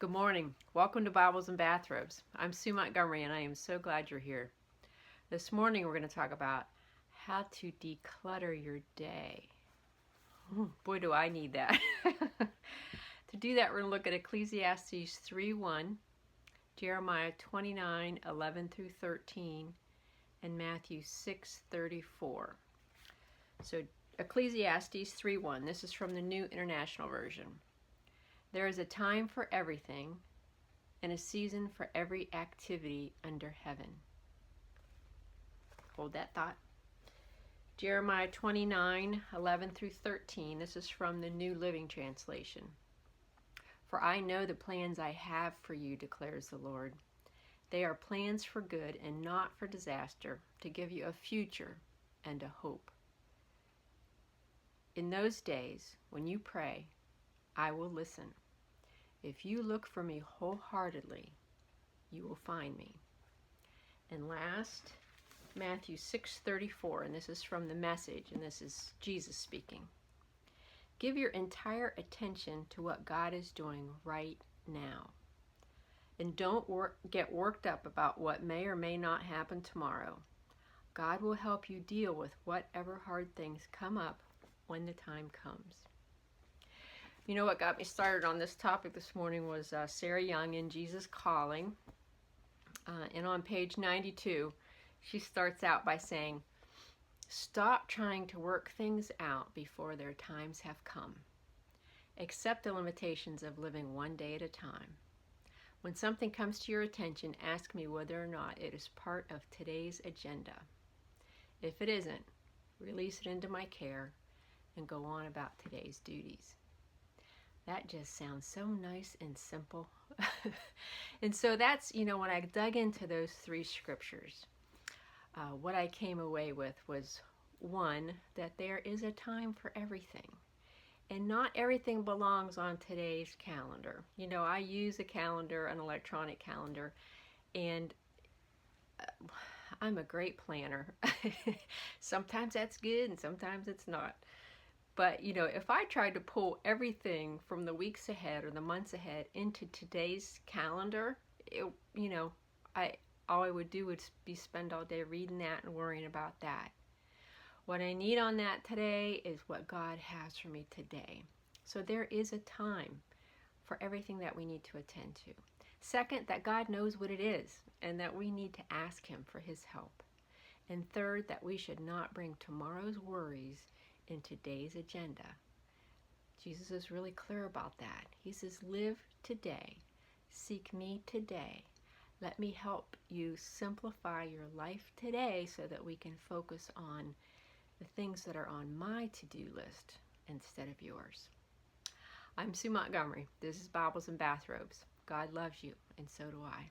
Good morning. Welcome to Bibles and Bathrobes. I'm Sue Montgomery and I am so glad you're here. This morning we're going to talk about how to declutter your day. Boy, do I need that. To do that, we're going to look at Ecclesiastes 3:1, Jeremiah 29:11 through 13, and Matthew 6:34. So Ecclesiastes 3:1, this is from the New International Version. There is a time for everything and a season for every activity under heaven. Hold that thought. Jeremiah 29:11 through 13. This is from the New Living Translation. For I know the plans I have for you, declares the Lord. They are plans for good and not for disaster, to give you a future and a hope. In those days, when you pray, I will listen. If you look for me wholeheartedly, you will find me. And last, Matthew 6:34, and this is from the Message, and this is Jesus speaking. Give your entire attention to what God is doing right now. And don't get worked up about what may or may not happen tomorrow. God will help you deal with whatever hard things come up when the time comes. You know what got me started on this topic this morning was Sarah Young in Jesus Calling. And on page 92, she starts out by saying, stop trying to work things out before their times have come. Accept the limitations of living one day at a time. When something comes to your attention, ask me whether or not it is part of today's agenda. If it isn't, release it into my care and go on about today's duties. That just sounds so nice and simple. And so that's, when I dug into those three scriptures, what I came away with was, one, that there is a time for everything. And not everything belongs on today's calendar. I use a calendar, an electronic calendar, and I'm a great planner. Sometimes that's good and sometimes it's not. But, if I tried to pull everything from the weeks ahead or the months ahead into today's calendar, all I would do would be spend all day reading that and worrying about that. What I need on that today is what God has for me today. So there is a time for everything that we need to attend to. Second, that God knows what it is and that we need to ask Him for His help. And third, that we should not bring tomorrow's worries in today's agenda. Jesus is really clear about that. He says, live today. Seek me today. Let me help you simplify your life today so that we can focus on the things that are on my to-do list instead of yours. I'm Sue Montgomery. This is Bibles and Bathrobes. God loves you, and so do I.